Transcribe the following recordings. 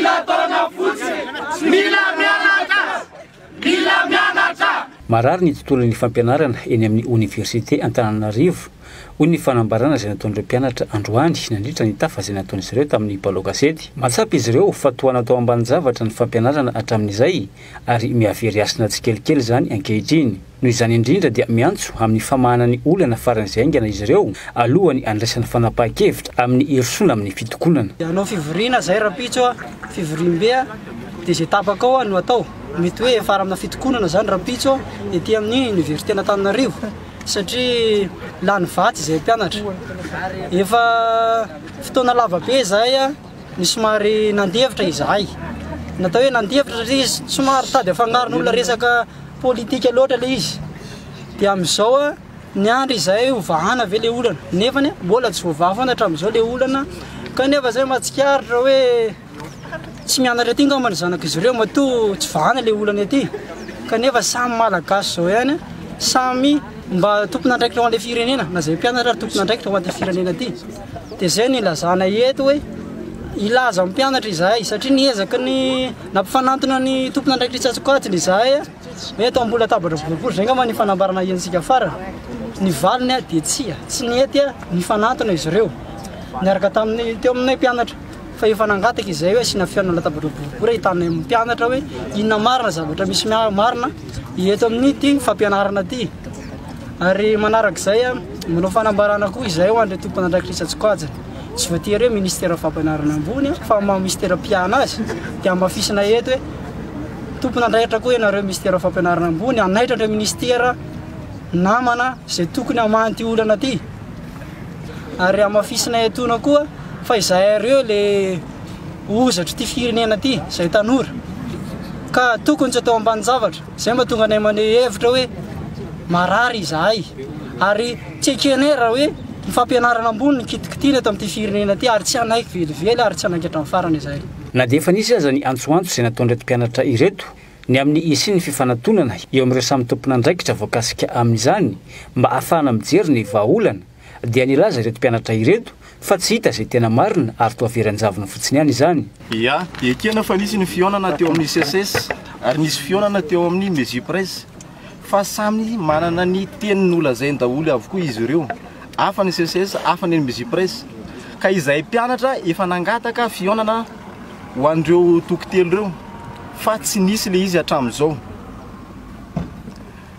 Mila taona fotsy, mila mianatra, mila mianatra. Marary ny tontolon'ny fampianarana eny amin'ny Université Antananarivo hoy ny fanambarana izay nataon'ireo mpianatra androany nandritra ny tafa izay nataon'izy ireo tamin'ny balao-gazety. Mahatsapa izy ireo fa toana atao ambanin-javatra ny fampianarana hatramin'izay ary mihavery asina tsikelikely izany ankehitriny. Noho izany indrindra dia miantso amin'ny famahana ny olana faran'izay aingana izy ireo alohany andraisana fanapahan-kevitra amin'ny herisona amin'ny fitokonana. Anao fivoriana zay rapitso fivoriam-be dia izay tapaka ao no atao. Mety hoe fara amina fitokonana zany rapitso ety amin'ny Université Antananarivo satria lany vaty izay mpianatra. Efa fotoana lava be zay ny somary nandevitra izahay. Natao hoe nandevitra satria izy somary tady afangaron'olona resaka politika loatra le izy. Dia amin'izao ny andro izay hovahana ve le olana. Nefany mbola tsy voavaha hatramin'izao le olana. Kanefa zay mahatsikaritra hoe tsy mianatra aty ngamba ny zanaka izy ireo matoa tsy vahana le olana aty. Kanefa samy malagasy zao ihany samy mba tompona andraikitra ho an'ilay firenena na zay mpianatra ary tompona andraikitra ho an'ilay firenena aty. Dia zay ny ilazana eto hoe ilaza amin'ny mpianatra izahay satria niezaka ny nampifanantona ny tompona andraikitra Tsatsokatiny izahay hoe atao ambola tabatra boribory zay ngamba ny fanambarana iantsika farany. Ny valiny dia tsy nety ny fanantona izy ireo niaraka tamin'ny teo aminay mpianatra. Fa efa nangataka izay hoe asina fianana latabatra boribory hitanay amin'ny mpianatra hoe inona marina zavatra misy marina eto amin'ny ty fampianarana ty. Ary manarak'izay manao fanambarana koa izay ho an'ilay tompona andraikitra Tsatsokatiny. Tsy voatery hoe ministera fampianarana ambony fa ministera piana azy dia mafisina eto hoe tompona andraikitra koa ianareo ministera fampianarana ambony anaitra ireo ministera namana izay tokony hamanty olana ty. Ary amafisina etona koa fa izahay ireo le ozatra ty firenena ty izay tanora ka tokony tsy atao ambany zavatra. Zay mahatonga anay maneho hevitra hoe marary izahay ary tsy ekenay raha hoe ny fampianarana ambony ny kitikitiana eto amin'ity firenena ty ary tsy anaiky velively ary tsy anaiky hatramin'ny farany izahay. Na dia efa nisy aza ny antsoantso izay nataon'ireto mpianatra ireto ny amin'ny isiny fifanantonana eo amin'ireo samy tompona andraikitra voakasika amin'izany mba ahafahana mijery ny vahaolana dia nilaza ireto mpianatra ireto fa tsy hita izay tena marina ary toa veran-javona fotsiny ihany izany. Ia, dia ekena fa nisy ny fionana teo amin'ny CSS ary nisy fionana teo amin'ny Mesipresse fa samy manana ny teniny olazainy daholo avokoa izy ireo. Hafa ny CSS, hafa ny Mesipresse. Ka izahay mpianatra efa nangataka fionana ho an'ireo tokotelo ireo fa tsy nisy le izy hatramin'izao.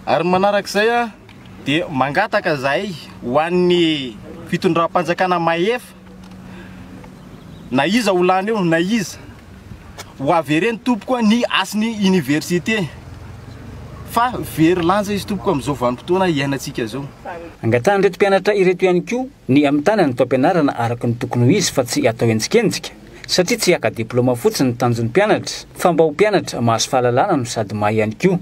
Ary manarak'izay dia mangataka zahay ho an'ny fitondram-panjakana maefa na iza ho lany eo na iza ho avereny tompoko ny asin'ny université fa very lanja izy tompoko amin'izao vanim-potoana iainantsika zao. Angatana ireto mpianatra ireto ihany koa ny amin'ny tanany taom-pianarana araka ny tokony ho izy fa tsy atao entsikentsika satria tsy haka diplôma fotsiny ny tanjon'ny mpianatra fa mba ho mpianatra mahazo fahalalana no sady mahay ihany koa.